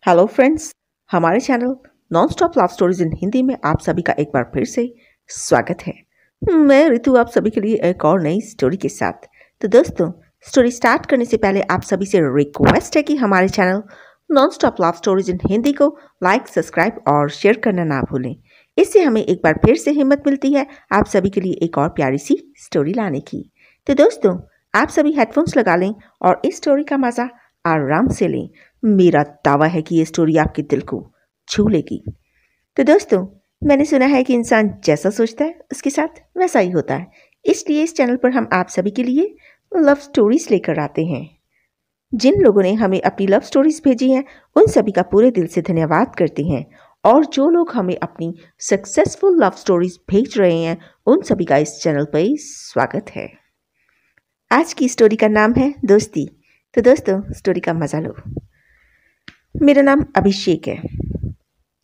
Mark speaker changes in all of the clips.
Speaker 1: Hello friends, हमारे channel non stop love stories in Hindi में आप सभी का एक बार फिर से स्वागत है। मैं ऋतु आप सभी के लिए एक और नई स्टोरी के साथ। तो दोस्तों, स्टोरी स्टार्ट करने से पहले आप सभी से रिक्वेस्ट है कि हमारे channel non stop love stories in Hindi को लाइक, सब्सक्राइब और शेयर करना ना भूलें। इससे हमें एक बार फिर से हिम्मत मिलती है आप सभी के लिए एक और प्यारी सी स्टोरी लाने की। तो दोस्तों, आप सभी हेडफोन्स लगा लें और इस स्टोरी का मज़ा आराम से लें। मेरा दावा है कि ये स्टोरी आपके दिल को छू लेगी। तो दोस्तों, मैंने सुना है कि इंसान जैसा सोचता है उसके साथ वैसा ही होता है। इसलिए इस चैनल पर हम आप सभी के लिए लव स्टोरीज लेकर आते हैं। जिन लोगों ने हमें अपनी लव स्टोरीज भेजी हैं उन सभी का पूरे दिल से धन्यवाद करते हैं, और जो लोग हमें अपनी सक्सेसफुल लव स्टोरीज भेज रहे हैं उन सभी का इस चैनल पर स्वागत है। आज की स्टोरी का नाम है दोस्ती। तो दोस्तों, स्टोरी का मजा लो। मेरा नाम अभिषेक है।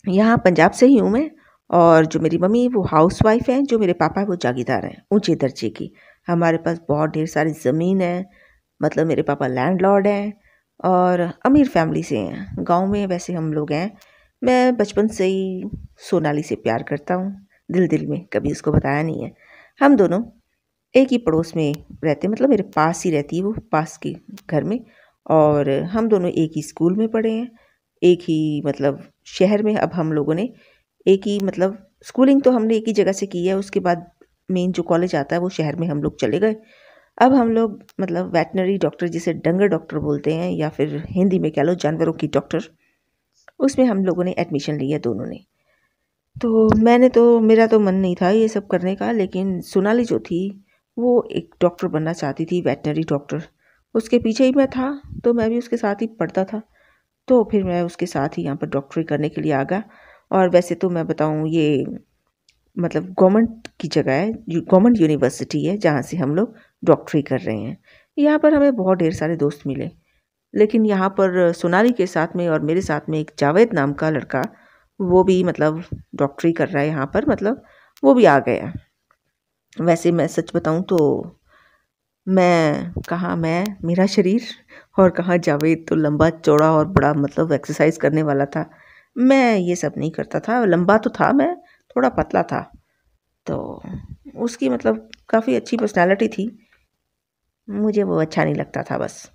Speaker 1: यहाँ पंजाब से ही हूँ मैं। और जो मेरी मम्मी वो हाउसवाइफ है, जो मेरे पापा वो जागीरदार हैं ऊंचे दर्जे की। हमारे पास बहुत ढेर सारी ज़मीन है, मतलब मेरे पापा लैंडलॉर्ड हैं और अमीर फैमिली से हैं। गांव में वैसे हम लोग हैं। मैं बचपन से ही सोनाली से प्यार करता हूँ, दिल दिल में, कभी उसको बताया नहीं है। हम दोनों एक ही पड़ोस में रहते, मतलब मेरे पास ही रहती है वो, पास के घर में। और हम दोनों एक ही स्कूल में पढ़े हैं, एक ही मतलब शहर में। अब हम लोगों ने एक ही मतलब स्कूलिंग तो हमने एक ही जगह से की है। उसके बाद मेन जो कॉलेज आता है वो शहर में हम लोग चले गए। अब हम लोग मतलब वेटनरी डॉक्टर, जिसे डंगर डॉक्टर बोलते हैं या फिर हिंदी में कह लो जानवरों की डॉक्टर, उसमें हम लोगों ने एडमिशन लिया दोनों ने। तो मेरा तो मन नहीं था ये सब करने का, लेकिन सोनाली जो थी वो एक डॉक्टर बनना चाहती थी, वेटनरी डॉक्टर। उसके पीछे ही मैं था, तो मैं भी उसके साथ ही पढ़ता था। तो फिर मैं उसके साथ ही यहाँ पर डॉक्टरी करने के लिए आ गया। और वैसे तो मैं बताऊँ, ये मतलब गवर्नमेंट की जगह है, गवर्नमेंट यूनिवर्सिटी है जहाँ से हम लोग डॉक्टरी कर रहे हैं। यहाँ पर हमें बहुत ढेर सारे दोस्त मिले, लेकिन यहाँ पर सोनाली के साथ में और मेरे साथ में एक जावेद नाम का लड़का, वो भी मतलब डॉक्टरी कर रहा है यहाँ पर, मतलब वो भी आ गया। वैसे मैं सच बताऊँ तो मैं मेरा शरीर और कहाँ जावेद तो लंबा चौड़ा और बड़ा, मतलब एक्सरसाइज करने वाला था। मैं ये सब नहीं करता था। लंबा तो था, मैं थोड़ा पतला था। तो उसकी मतलब काफ़ी अच्छी पर्सनालिटी थी, मुझे वो अच्छा नहीं लगता था बस,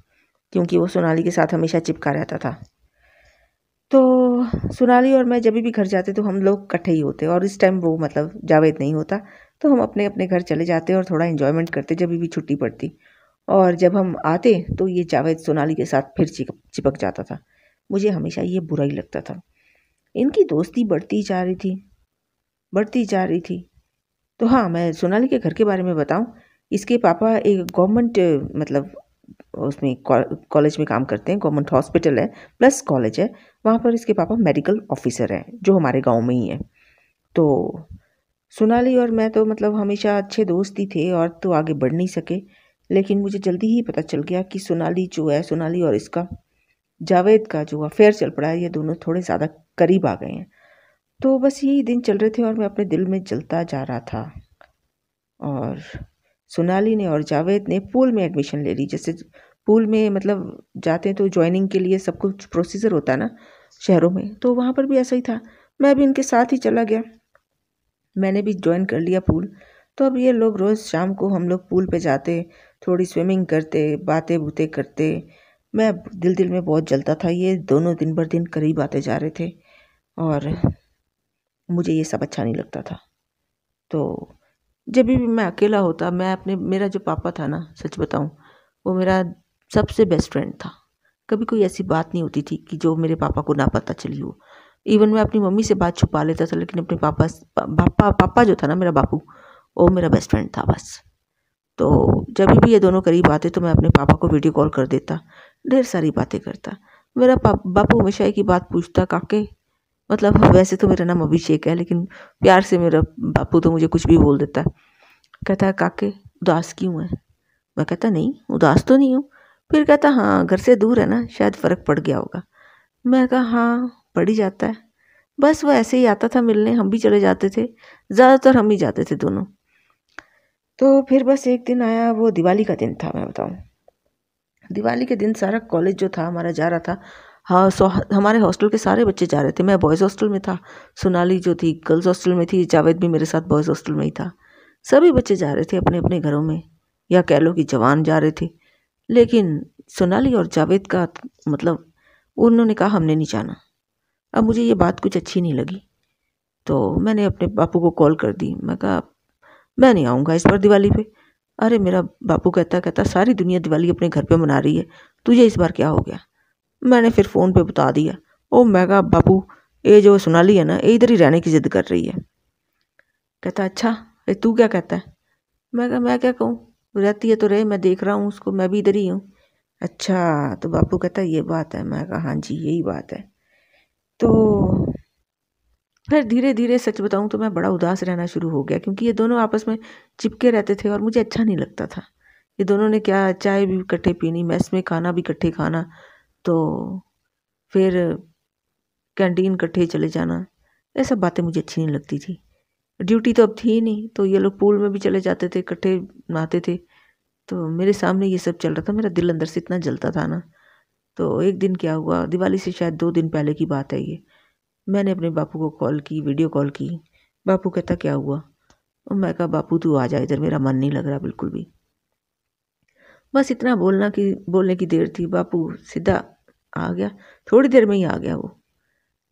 Speaker 1: क्योंकि वो सोनाली के साथ हमेशा चिपका रहता था। तो सोनाली और मैं जब भी घर जाते तो हम लोग इकट्ठे ही होते, और इस टाइम वो मतलब जावेद नहीं होता, तो हम अपने अपने घर चले जाते और थोड़ा इन्जॉयमेंट करते जब भी छुट्टी पड़ती। और जब हम आते तो ये जावेद सोनाली के साथ फिर चिपक जाता था। मुझे हमेशा ये बुरा ही लगता था। इनकी दोस्ती बढ़ती जा रही थी, बढ़ती जा रही थी। तो हाँ, मैं सोनाली के घर के बारे में बताऊं। इसके पापा एक गवर्नमेंट मतलब उसमें कॉलेज में काम करते हैं। गवर्नमेंट हॉस्पिटल है प्लस कॉलेज है। वहाँ पर इसके पापा मेडिकल ऑफिसर हैं, जो हमारे गांव में ही है। तो सोनाली और मैं तो मतलब हमेशा अच्छे दोस्त ही थे और तो आगे बढ़ नहीं सके। लेकिन मुझे जल्दी ही पता चल गया कि सोनाली जो है, सोनाली और इसका जावेद का जो अफेयर चल पड़ा है, ये दोनों थोड़े ज़्यादा करीब आ गए हैं। तो बस यही दिन चल रहे थे और मैं अपने दिल में जलता जा रहा था। और सोनाली ने और जावेद ने पूल में एडमिशन ले ली। जैसे पूल में मतलब जाते हैं तो ज्वाइनिंग के लिए सब कुछ प्रोसीजर होता है ना शहरों में, तो वहाँ पर भी ऐसा ही था। मैं भी इनके साथ ही चला गया, मैंने भी ज्वाइन कर लिया पूल। तो अब ये लोग रोज़ शाम को हम लोग पूल पे जाते, थोड़ी स्विमिंग करते, बातें बूतें करते। मैं दिल दिल में बहुत जलता था। ये दोनों दिन भर दिन करीब आते जा रहे थे और मुझे ये सब अच्छा नहीं लगता था। तो जब भी मैं अकेला होता, मैं अपने मेरा जो पापा था ना, सच बताऊं, वो मेरा सबसे बेस्ट फ्रेंड था। कभी कोई ऐसी बात नहीं होती थी कि जो मेरे पापा को ना पता चली हो। इवन मैं अपनी मम्मी से बात छुपा लेता था, लेकिन अपने पापा जो था ना, मेरा बापू, वो मेरा बेस्ट फ्रेंड था बस। तो जब भी ये दोनों करीब आते तो मैं अपने पापा को वीडियो कॉल कर देता, ढेर सारी बातें करता। मेरा बापू हमेशा एक ही बात पूछता, काके, मतलब वैसे तो मेरा नाम अभिषेक है, लेकिन प्यार से मेरा बापू तो मुझे कुछ भी बोल देता है। कहता है, काके उदास क्यों है? मैं कहता, नहीं उदास तो नहीं हूँ। फिर कहता, हाँ घर से दूर है ना, शायद फ़र्क पड़ गया होगा। मैं कहा, हाँ पड़ ही जाता है। बस वो ऐसे ही आता था मिलने, हम भी चले जाते थे, ज़्यादातर हम ही जाते थे दोनों। तो फिर बस एक दिन आया, वो दिवाली का दिन था। मैं बताऊँ, दिवाली के दिन सारा कॉलेज जो था हमारा जा रहा था। हाँ, हमारे हॉस्टल के सारे बच्चे जा रहे थे। मैं बॉयज़ हॉस्टल में था, सोनाली जो थी गर्ल्स हॉस्टल में थी, जावेद भी मेरे साथ बॉयज़ हॉस्टल में ही था। सभी बच्चे जा रहे थे अपने अपने घरों में, या कह लो कि जवान जा रहे थे। लेकिन सोनाली और जावेद का मतलब उन्होंने कहा हमने नहीं जाना। अब मुझे ये बात कुछ अच्छी नहीं लगी, तो मैंने अपने बापू को कॉल कर दी। मैं कहा मैं नहीं आऊँगा इस बार दिवाली पे। अरे मेरा बापू कहता सारी दुनिया दिवाली अपने घर पे मना रही है, तुझे इस बार क्या हो गया। मैंने फिर फ़ोन पे बता दिया। मैं कहा बापू ये जो सोनाली है ना, ये इधर ही रहने की ज़िद कर रही है। कहता अच्छा तू क्या कहता है। मैं कहा मैं क्या कहूँ, रहती है तो रहे, मैं देख रहा हूँ उसको, मैं भी इधर ही हूँ। अच्छा तो बापू कहता ये बात है। मैं कहा हाँ जी यही बात है। तो फिर धीरे धीरे सच बताऊँ तो मैं बड़ा उदास रहना शुरू हो गया, क्योंकि ये दोनों आपस में चिपके रहते थे और मुझे अच्छा नहीं लगता था। ये दोनों ने क्या चाय भी इकट्ठे पीनी, मेस में खाना भी इकट्ठे खाना, तो फिर कैंटीन इकट्ठे चले जाना, ये सब बातें मुझे अच्छी नहीं लगती थी। ड्यूटी तो अब थी ही नहीं, तो ये लोग पूल में भी चले जाते थे, इकट्ठे नहाते थे, तो मेरे सामने ये सब चल रहा था। मेरा दिल अंदर से इतना जलता था ना। तो एक दिन क्या हुआ, दिवाली से शायद 2 दिन पहले की बात है ये, मैंने अपने बापू को कॉल की, वीडियो कॉल की। बापू कहता क्या हुआ। और मैं कहा बापू तू आ जा इधर, मेरा मन नहीं लग रहा बिल्कुल भी। बस इतना बोलने की देर थी, बापू सीधा आ गया। थोड़ी देर में ही आ गया वो,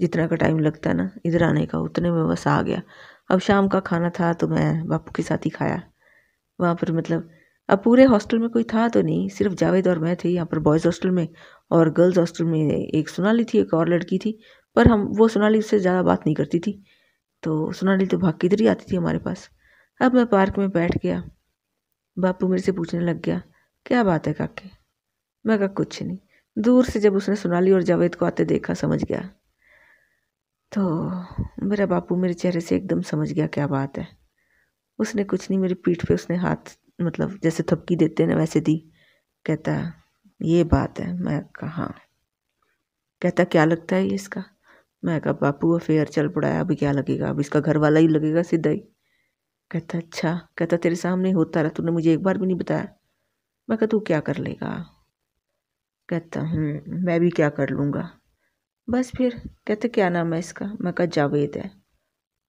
Speaker 1: जितना का टाइम लगता है ना इधर आने का, उतने में बस आ गया। अब शाम का खाना था तो मैं बापू के साथ ही खाया वहाँ पर। मतलब अब पूरे हॉस्टल में कोई था तो नहीं, सिर्फ जावेद और मैं थे यहाँ पर बॉयज़ हॉस्टल में। और गर्ल्स हॉस्टल में एक सोनाली थी, एक और लड़की थी, पर वो सोनाली उससे ज़्यादा बात नहीं करती थी, तो सोनाली तो भाग के इधर ही आती थी हमारे पास। अब मैं पार्क में बैठ गया, बापू मेरे से पूछने लग गया क्या बात है काके। मैं कहा कुछ नहीं। दूर से जब उसने सोनाली और जावेद को आते देखा समझ गया। तो मेरा बापू मेरे चेहरे से एकदम समझ गया क्या बात है। उसने कुछ नहीं, मेरी पीठ पे उसने हाथ मतलब जैसे थपकी देते हैं ना वैसे दी। कहता ये बात है। मैं कहा हाँ। कहता क्या लगता है ये इसका। मैं कहा बापू अफेयर चल पड़ा है, अभी क्या लगेगा, अब इसका घर वाला ही लगेगा सीधा ही। कहता अच्छा। कहता तेरे सामने होता रहा, तूने मुझे एक बार भी नहीं बताया। मैं कहा तू क्या कर लेगा। कहता मैं भी क्या कर लूँगा। बस फिर कहते क्या नाम है इसका। मैं कहा जावेद है।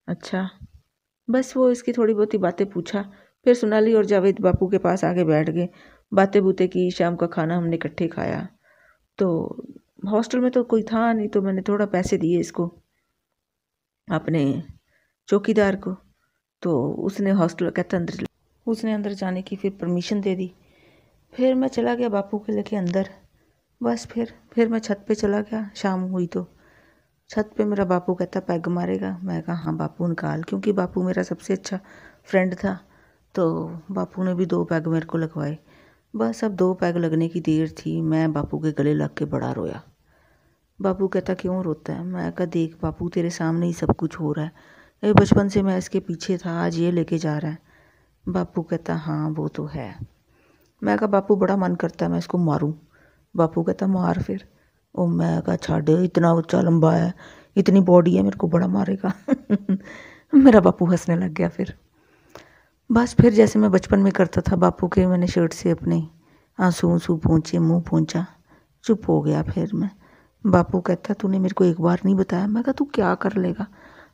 Speaker 1: अच्छा। बस वो इसकी थोड़ी बहुत ही बातें पूछा। फिर सोनाली और जावेद बापू के पास आके बैठ गए, बातें बूतें की, शाम का खाना हमने इकट्ठे खाया। तो हॉस्टल में तो कोई था नहीं, तो मैंने थोड़ा पैसे दिए इसको, अपने चौकीदार को। तो उसने हॉस्टल कहता उसने अंदर जाने की फिर परमिशन दे दी। फिर मैं चला गया बापू के लेके अंदर। बस फिर मैं छत पे चला गया। शाम हुई तो छत पे मेरा बापू कहता पैग मारेगा। मैं कहा हाँ बापू निकाल, क्योंकि बापू मेरा सबसे अच्छा फ्रेंड था, तो बापू ने भी 2 पैग मेरे को लगवाए। बस अब 2 पैग लगने की देर थी, मैं बापू के गले लग के बड़ा रोया। बापू कहता क्यों रोता है। मैं कहा देख बापू तेरे सामने ही सब कुछ हो रहा है, ये बचपन से मैं इसके पीछे था, आज ये लेके जा रहा है। बापू कहता हाँ वो तो है। मैं कहा बापू बड़ा मन करता है मैं इसको मारूं। बापू कहता मार फिर। मैं कहा छाड़, इतना ऊंचा लंबा है, इतनी बॉडी है, मेरे को बड़ा मारेगा। मेरा बापू हंसने लग गया। फिर बस फिर जैसे मैं बचपन में करता था, बापू के मैंने शर्ट से अपने आंसू आंसू पोंछे, मुंह पोंछा, चुप हो गया। फिर मैं बापू कहता तूने मेरे को एक बार नहीं बताया। मैं कहा तू क्या कर लेगा।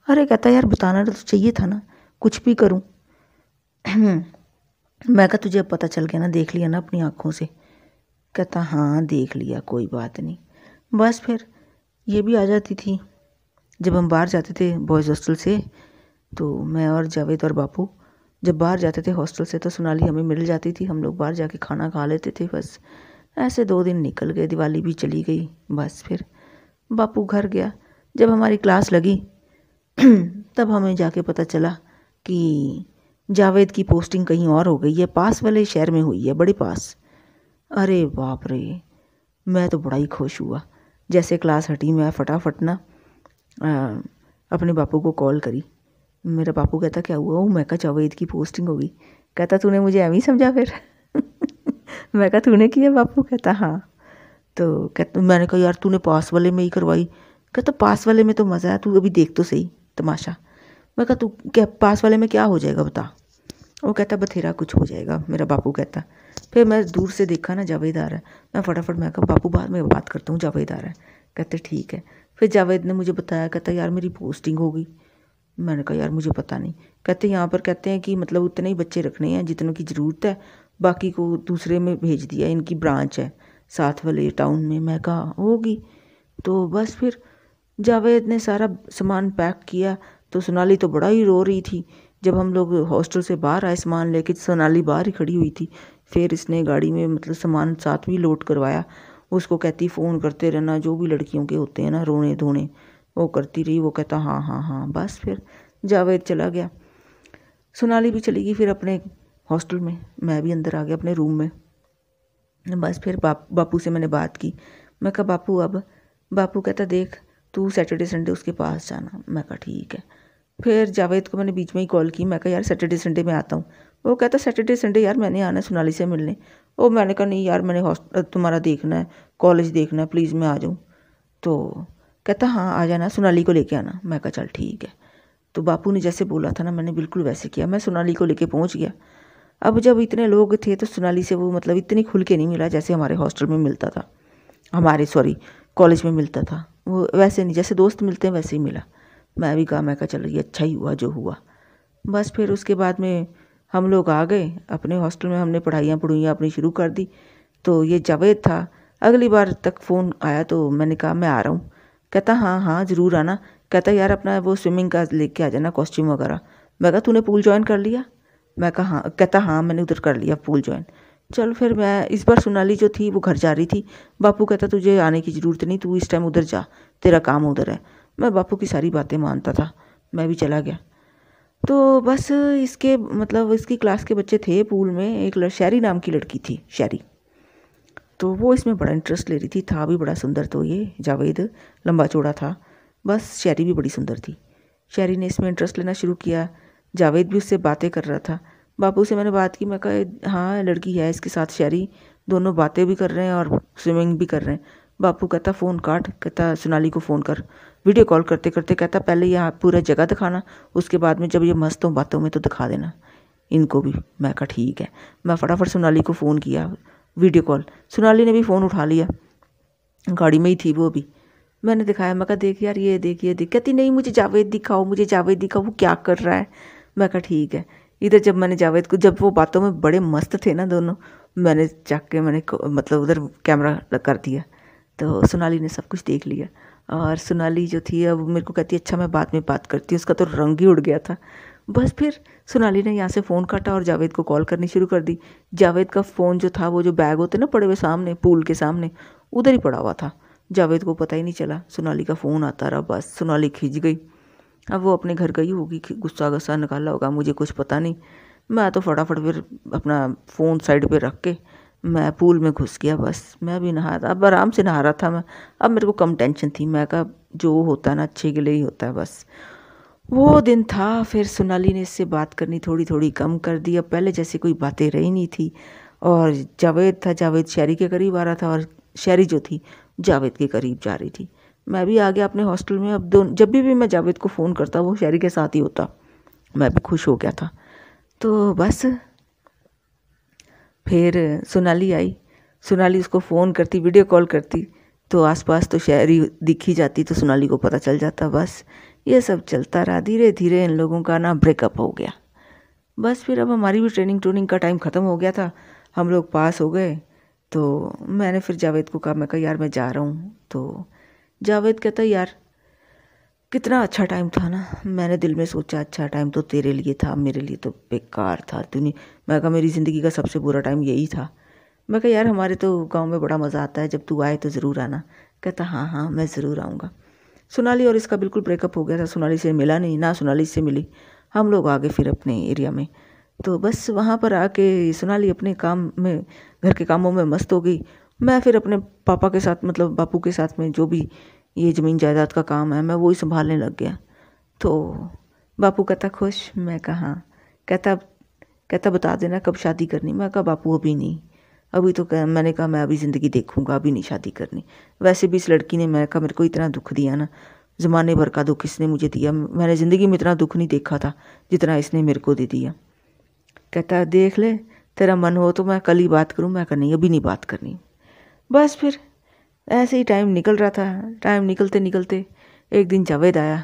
Speaker 1: अरे कहता यार बताना तो चाहिए था ना, कुछ भी करूं। मैं कहा तुझे अब पता चल गया ना, देख लिया ना अपनी आँखों से। कहता हाँ देख लिया, कोई बात नहीं। बस फिर ये भी आ जाती थी जब हम बाहर जाते थे बॉयज़ हॉस्टल से। तो मैं और जावेद और बापू जब बाहर जाते थे हॉस्टल से, तो सोनाली हमें मिल जाती थी, हम लोग बाहर जाके खाना खा लेते थे। बस ऐसे 2 दिन निकल गए, दिवाली भी चली गई। बस फिर बापू घर गया। जब हमारी क्लास लगी तब हमें जाके पता चला कि जावेद की पोस्टिंग कहीं और हो गई है, पास वाले शहर में हुई है, बड़े पास। अरे बाप रे, मैं तो बड़ा ही खुश हुआ। जैसे क्लास हटी मैं फटाफट ना अपने बापू को कॉल करी। मेरा बापू कहता क्या हुआ। मैं कहा जावेद की पोस्टिंग हो गई। कहता तूने मुझे एम ही समझा फिर। मैं कहा तूने किया। बापू कहता हाँ। तो कहता मैंने कहा यार तूने पास वाले में ही करवाई। कहता पास वाले में तो मज़ा है, तू अभी देख तो सही तमाशा। मैं कहा तू क्या पास वाले में क्या हो जाएगा बता। वो कहता बथेरा कुछ हो जाएगा, मेरा बापू कहता। फिर मैं दूर से देखा ना जावेद आ रहा है, मैं फटाफट मैं कहा बापू बाद में बात करता हूँ, जावेद आ रहा है। कहते ठीक है। फिर जावेद ने मुझे बताया, कहता यार मेरी पोस्टिंग होगी। मैंने कहा यार मुझे पता नहीं। कहते यहाँ पर कहते हैं कि मतलब उतने ही बच्चे रखने हैं जितनों की ज़रूरत है, बाकी को दूसरे में भेज दिया, इनकी ब्रांच है साथ वाले टाउन में। मैं कहा होगी। तो बस फिर जावेद ने सारा सामान पैक किया। तो सोनाली तो बड़ा ही रो रही थी। जब हम लोग हॉस्टल से बाहर आए सामान लेके, सोनाली बाहर ही खड़ी हुई थी। फिर इसने गाड़ी में मतलब सामान साथ भी लोड करवाया। उसको कहती फ़ोन करते रहना, जो भी लड़कियों के होते हैं ना रोने धोने, वो करती रही। वो कहता हाँ हाँ हाँ। बस फिर जावेद चला गया, सोनाली भी चली गई फिर अपने हॉस्टल में। मैं भी अंदर आ गया अपने रूम में। बस फिर बापू से मैंने बात की। मैं कहा बापू अब, बापू कहता देख तू सैटरडे संडे उसके पास जाना। मैं कहा ठीक है। फिर जावेद को मैंने बीच में ही कॉल की। मैं कहा यार सैटरडे संडे में आता हूँ। वो कहता सैटरडे संडे यार मैंने आना है सोनाली से मिलने। वो मैंने कहा नहीं यार मैंने तुम्हारा देखना है, कॉलेज देखना है, प्लीज़ मैं आ जाऊँ। तो कहता हाँ आ जाना, सोनाली को लेके आना। मैं कहा चल ठीक है। तो बापू ने जैसे बोला था ना मैंने बिल्कुल वैसे किया। मैं सोनाली को लेके पहुँच गया। अब जब इतने लोग थे तो सोनाली से वो मतलब इतनी खुल के नहीं मिला जैसे हमारे हॉस्टल में मिलता था, हमारे कॉलेज में मिलता था। वो वैसे नहीं, जैसे दोस्त मिलते हैं वैसे ही मिला। मैं भी कहा, मैं कहा चलो ये अच्छा ही हुआ जो हुआ। बस फिर उसके बाद में हम लोग आ गए अपने हॉस्टल में। हमने पढ़ाइयाँ अपनी शुरू कर दी। तो ये जावेद था। अगली बार तक फ़ोन आया तो मैंने कहा मैं आ रहा हूँ। कहता हाँ हाँ ज़रूर आना। कहता यार अपना वो स्विमिंग का लेके आ जाना कॉस्ट्यूम वगैरह। मैं कहा तूने पूल ज्वाइन कर लिया? मैं कहा हाँ। कहता हाँ मैंने उधर कर लिया पूल ज्वाइन। चल फिर मैं इस बार सोनाली जो थी वो घर जा रही थी। बापू कहता तुझे आने की ज़रूरत नहीं, तू इस टाइम उधर जा, तेरा काम उधर है। मैं बापू की सारी बातें मानता था, मैं भी चला गया। तो बस इसके मतलब इसकी क्लास के बच्चे थे पूल में। एक शैरी नाम की लड़की थी, शैरी। तो वो इसमें बड़ा इंटरेस्ट ले रही थी। था भी बड़ा सुंदर, तो ये जावेद लंबा चौड़ा था। बस शैरी भी बड़ी सुंदर थी। शैरी ने इसमें इंटरेस्ट लेना शुरू किया। जावेद भी उससे बातें कर रहा था। बापू से मैंने बात की। मैं कहा हाँ लड़की है इसके साथ शैरी, दोनों बातें भी कर रहे हैं और स्विमिंग भी कर रहे हैं। बापू कहता फ़ोन काट। कहता सोनाली को फ़ोन कर। वीडियो कॉल करते करते कहता पहले यहाँ पूरा जगह दिखाना, उसके बाद में जब ये मस्त हो बातों में तो दिखा देना इनको भी। मैं कहा ठीक है। मैं फटाफट सोनाली को फ़ोन किया, वीडियो कॉल। सोनाली ने भी फ़ोन उठा लिया, गाड़ी में ही थी वो भी। मैंने दिखाया, मैं कहा देख यार ये देख ये देख। कहती नहीं मुझे जावेद दिखाओ, मुझे जावेद दिखाओ, वो क्या कर रहा है। मैं कहा ठीक है। इधर जब मैंने जावेद को, जब वो बातों में बड़े मस्त थे ना दोनों, मैंने चक के मैंने मतलब उधर कैमरा कर दिया। तो सोनाली ने सब कुछ देख लिया। और सोनाली जो थी अब मेरे को कहती अच्छा मैं बाद में बात करती हूँ। उसका तो रंग ही उड़ गया था। बस फिर सोनाली ने यहाँ से फ़ोन काटा और जावेद को कॉल करनी शुरू कर दी। जावेद का फ़ोन जो था, वो जो बैग होते ना पड़े हुए सामने पूल के सामने, उधर ही पड़ा हुआ था। जावेद को पता ही नहीं चला। सोनाली का फ़ोन आता रहा। बस सोनाली खिंच गई। अब वो अपने घर गई होगी, गुस्सा गुस्सा निकाला होगा, मुझे कुछ पता नहीं। मैं तो फटाफट फिर अपना फ़ोन साइड पे रख के मैं पूल में घुस गया। बस मैं भी नहा था, अब आराम से नहा रहा था मैं। अब मेरे को कम टेंशन थी। मैं कहा जो होता है ना अच्छे के लिए ही होता है बस। वो दिन था। फिर सोनाली ने इससे बात करनी थोड़ी थोड़ी कम कर दी। अब पहले जैसी कोई बातें रही नहीं थी। और जावेद था, जावेद शैरी के करीब आ रहा था और शैरी जो थी जावेद के करीब जा रही थी। मैं भी आ गया अपने हॉस्टल में। अब जब भी मैं जावेद को फ़ोन करता वो शैरी के साथ ही होता। मैं भी खुश हो गया था। तो बस फिर सोनाली आई। सोनाली उसको फ़ोन करती, वीडियो कॉल करती, तो आसपास तो शहरी दिख ही जाती, तो सोनाली को पता चल जाता। बस ये सब चलता रहा। धीरे धीरे इन लोगों का ना ब्रेकअप हो गया। बस फिर अब हमारी भी ट्रेनिंग का टाइम ख़त्म हो गया था। हम लोग पास हो गए। तो मैंने फिर जावेद को कहा, मैं कहा यार मैं जा रहा हूँ। तो जावेद कहता यार कितना अच्छा टाइम था ना। मैंने दिल में सोचा अच्छा टाइम तो तेरे लिए था, मेरे लिए तो बेकार था दुनिया। मैं कहा मेरी ज़िंदगी का सबसे बुरा टाइम यही था। मैं कहा यार हमारे तो गांव में बड़ा मज़ा आता है, जब तू आए तो ज़रूर आना। कहता हाँ हाँ मैं ज़रूर आऊँगा। सोनाली और इसका बिल्कुल ब्रेकअप हो गया था। सोनाली से मिला नहीं, ना सोनाली से मिली। हम लोग आ गए फिर अपने एरिया में। तो बस वहाँ पर आके सोनाली अपने काम में, घर के कामों में मस्त हो गई। मैं फिर अपने पापा के साथ मतलब बापू के साथ में जो भी ये ज़मीन जायदाद का काम है मैं वही संभालने लग गया। तो बापू कहता खुश। मैं कहा हाँ। कहता बता देना कब शादी करनी। मैं कहा बापू अभी नहीं, अभी तो मैंने कहा मैं अभी ज़िंदगी देखूंगा, अभी नहीं शादी करनी। वैसे भी इस लड़की ने, मैं कहा मेरे को इतना दुख दिया ना, ज़माने भर का दुख इसने मुझे दिया। मैंने ज़िंदगी में इतना दुख नहीं देखा था जितना इसने मेरे को दे दिया। कहता देख ले तेरा मन हो तो मैं कल ही बात करूँ। मैं कहा नहीं अभी नहीं बात करनी। बस फिर ऐसे ही टाइम निकल रहा था। टाइम निकलते निकलते एक दिन जावेद आया।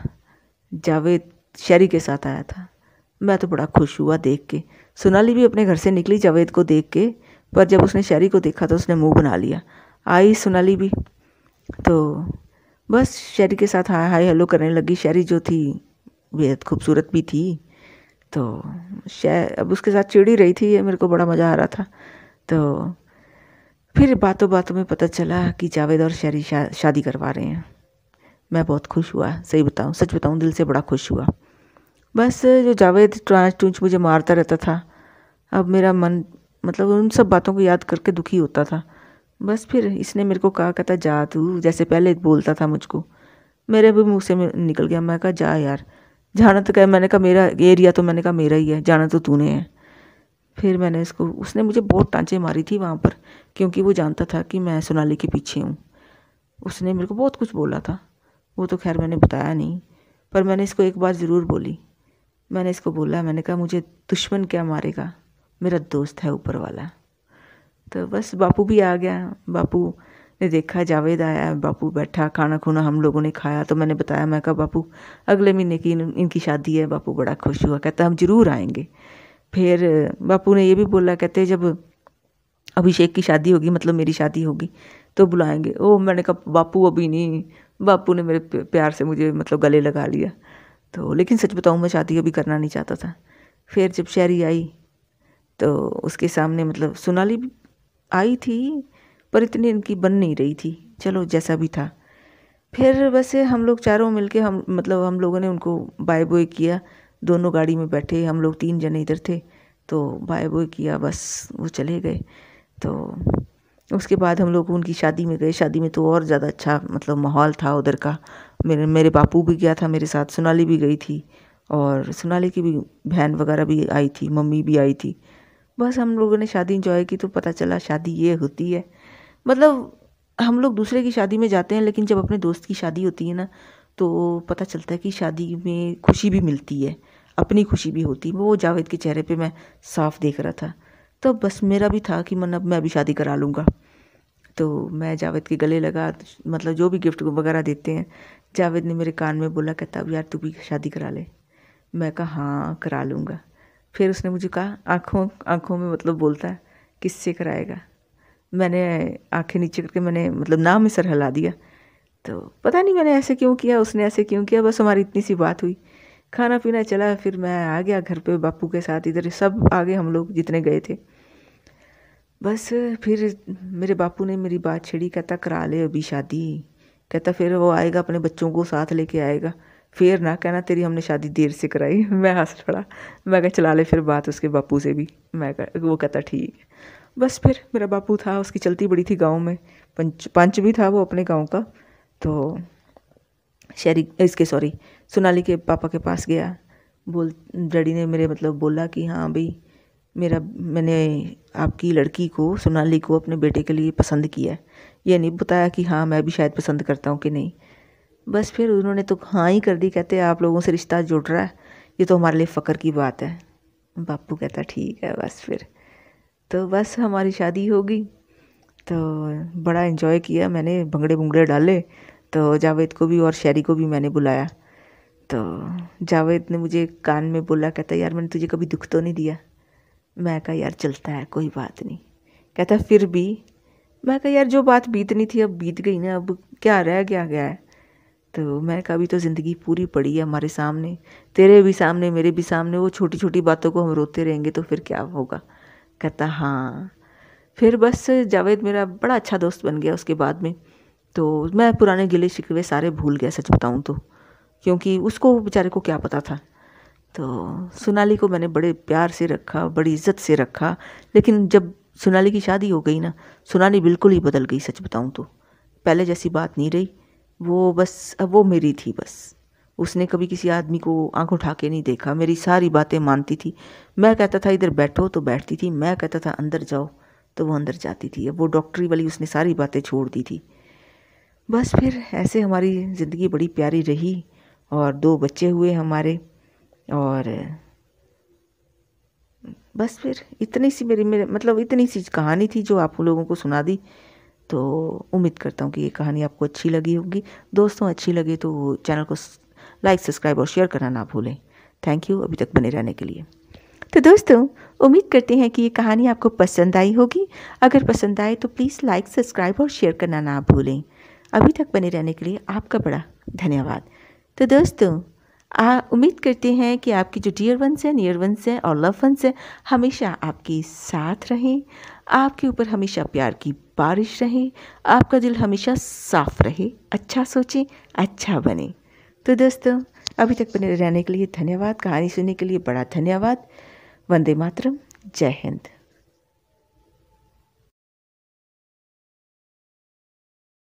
Speaker 1: जावेद शैरी के साथ आया था। मैं तो बड़ा खुश हुआ देख के। सोनाली भी अपने घर से निकली जावेद को देख के, पर जब उसने शैरी को देखा तो उसने मुंह बना लिया। आई सोनाली भी, तो बस शैरी के साथ हाय हाय हेलो करने लगी। शैरी जो थी बेहद खूबसूरत भी थी, तो अब उसके साथ चिड़ी रही थी। ये मेरे को बड़ा मज़ा आ रहा था। तो फिर बातों बातों में पता चला कि जावेद और शैरी शादी करवा रहे हैं। मैं बहुत खुश हुआ, सही बताऊं, सच बताऊं, दिल से बड़ा खुश हुआ। बस जो जावेद ट्रांच टूंच मुझे मारता रहता था, अब मेरा मन मतलब उन सब बातों को याद करके दुखी होता था। बस फिर इसने मेरे को कहा, कहता जा तू, जैसे पहले बोलता था मुझको, मेरे भी मुँह से निकल गया। मैं कहा जा यार, जाना तो क्या, मैंने कहा मेरा एरिया तो मैंने कहा मेरा ही है, जाना तो तूने है। फिर मैंने इसको, उसने मुझे बहुत टांचे मारी थी वहाँ पर, क्योंकि वो जानता था कि मैं सोनाली के पीछे हूँ। उसने मेरे को बहुत कुछ बोला था, वो तो खैर मैंने बताया नहीं, पर मैंने इसको एक बार ज़रूर बोली। मैंने इसको बोला, मैंने कहा मुझे दुश्मन क्या मारेगा, मेरा दोस्त है ऊपर वाला। तो बस बापू भी आ गया। बापू ने देखा जावेद आया, बापू बैठा, खाना खूना हम लोगों ने खाया। तो मैंने बताया, मैं कहा बापू अगले महीने की इनकी शादी है। बापू बड़ा खुश हुआ, कहता हम ज़रूर आएंगे। फिर बापू ने ये भी बोला, कहते जब अभिषेक की शादी होगी, मतलब मेरी शादी होगी, तो बुलाएंगे। ओ मैंने कहा बापू अभी नहीं। बापू ने मेरे प्यार से मुझे मतलब गले लगा लिया। तो लेकिन सच बताऊँ, मैं शादी अभी करना नहीं चाहता था। फिर जब शैरी आई तो उसके सामने मतलब सोनाली आई थी, पर इतनी इनकी बन नहीं रही थी। चलो जैसा भी था। फिर वैसे हम लोग चारों मिलके हम लोगों ने उनको बाय बॉय किया। दोनों गाड़ी में बैठे, हम लोग 3 जने इधर थे, तो बाय बॉय किया, बस वो चले गए। तो उसके बाद हम लोग उनकी शादी में गए। शादी में तो और ज़्यादा अच्छा मतलब माहौल था उधर का। मेरे बापू भी गया था मेरे साथ, सोनाली भी गई थी, और सोनाली की भी बहन वगैरह भी आई थी, मम्मी भी आई थी। बस हम लोगों ने शादी इंजॉय की। तो पता चला शादी ये होती है। मतलब हम लोग दूसरे की शादी में जाते हैं, लेकिन जब अपने दोस्त की शादी होती है ना, तो पता चलता है कि शादी में खुशी भी मिलती है, अपनी खुशी भी होती है। वो जावेद के चेहरे पे मैं साफ देख रहा था। तो बस मेरा भी था कि मन अब मैं भी शादी करा लूँगा। तो मैं जावेद के गले लगा, मतलब जो भी गिफ्ट वगैरह देते हैं। जावेद ने मेरे कान में बोला, कहता अब यार तू भी शादी करा ले। मैं कहा हाँ करा लूँगा। फिर उसने मुझे कहा, आँखों आँखों में मतलब बोलता है, किससे कराएगा। मैंने आंखें नीचे करके मैंने मतलब नाम में सर हिला दिया। तो पता नहीं मैंने ऐसे क्यों किया, उसने ऐसे क्यों किया, बस हमारी इतनी सी बात हुई। खाना पीना चला, फिर मैं आ गया घर पे बापू के साथ। इधर सब आ गए, हम लोग जितने गए थे। बस फिर मेरे बापू ने मेरी बात छेड़ी, कहता करा ले अभी शादी। कहता फिर वो आएगा, अपने बच्चों को साथ लेके आएगा, फिर ना कहना तेरी हमने शादी देर से कराई। मैं हंस पड़ा। मैं कहा चला ले फिर बात उसके बापू से भी। वो कहता ठीक है। बस फिर मेरा बापू था, उसकी चलती बड़ी थी गांव में, पंच भी था वो अपने गांव का। तो शहरी इसके सॉरी सोनाली के पापा के पास गया। डैडी ने मेरे मतलब बोला कि हाँ भाई मैंने आपकी लड़की को, सोनाली को, अपने बेटे के लिए पसंद किया है। ये नहीं बताया कि हाँ मैं भी शायद पसंद करता हूँ कि नहीं। बस फिर उन्होंने तो हाँ ही कर दी। कहते आप लोगों से रिश्ता जुड़ रहा है, ये तो हमारे लिए फ़क्र की बात है। बापू कहता ठीक है। बस फिर तो बस हमारी शादी हो गई। तो बड़ा इन्जॉय किया मैंने, भंगड़े भुंगड़े डाले। तो जावेद को भी और शैरी को भी मैंने बुलाया। तो जावेद ने मुझे कान में बोला, कहता यार मैंने तुझे कभी दुख तो नहीं दिया। मैं कहा यार चलता है, कोई बात नहीं। कहता फिर भी। मैं कहा यार जो बात बीतनी थी अब बीत गई ना, अब क्या रह गया है। तो मैं कहा अभी तो ज़िंदगी पूरी पड़ी है हमारे सामने, तेरे भी सामने मेरे भी सामने। वो छोटी छोटी बातों को हम रोते रहेंगे तो फिर क्या होगा। कहता हाँ। फिर बस जावेद मेरा बड़ा अच्छा दोस्त बन गया उसके बाद में। तो मैं पुराने गिले शिकवे सारे भूल गया सच बताऊँ तो, क्योंकि उसको बेचारे को क्या पता था। तो सोनाली को मैंने बड़े प्यार से रखा, बड़ी इज्जत से रखा। लेकिन जब सोनाली की शादी हो गई ना, सोनाली बिल्कुल ही बदल गई सच बताऊँ तो। पहले जैसी बात नहीं रही। वो बस अब वो मेरी थी बस। उसने कभी किसी आदमी को आंख उठा के नहीं देखा, मेरी सारी बातें मानती थी। मैं कहता था इधर बैठो तो बैठती थी, मैं कहता था अंदर जाओ तो वो अंदर जाती थी। अब वो डॉक्टरी वाली उसने सारी बातें छोड़ दी थी। बस फिर ऐसे हमारी ज़िंदगी बड़ी प्यारी रही, और 2 बच्चे हुए हमारे। और बस फिर इतनी सी मेरी मेरे मतलब इतनी सी कहानी थी जो आप लोगों को सुना दी। तो उम्मीद करता हूँ कि ये कहानी आपको अच्छी लगी होगी। दोस्तों अच्छी लगे तो चैनल को लाइक, सब्सक्राइब और शेयर करना ना भूलें। थैंक यू अभी तक बने रहने के लिए। तो दोस्तों उम्मीद करते हैं कि ये कहानी आपको पसंद आई होगी। अगर पसंद आए तो प्लीज़ लाइक, सब्सक्राइब और शेयर करना ना भूलें। अभी तक बने रहने के लिए आपका बड़ा धन्यवाद। तो दोस्तों उम्मीद करते हैं कि आपकी जो डियर वंस हैं, नियर वंस हैं और लव वंस हैं हमेशा आपके साथ रहें, आपके ऊपर हमेशा प्यार की बारिश रहे, आपका दिल हमेशा साफ रहे, अच्छा सोचें, अच्छा बने। तो दोस्तों अभी तक बने रहने के लिए धन्यवाद। कहानी सुनने के लिए बड़ा धन्यवाद। वंदे मातरम। जय हिंद।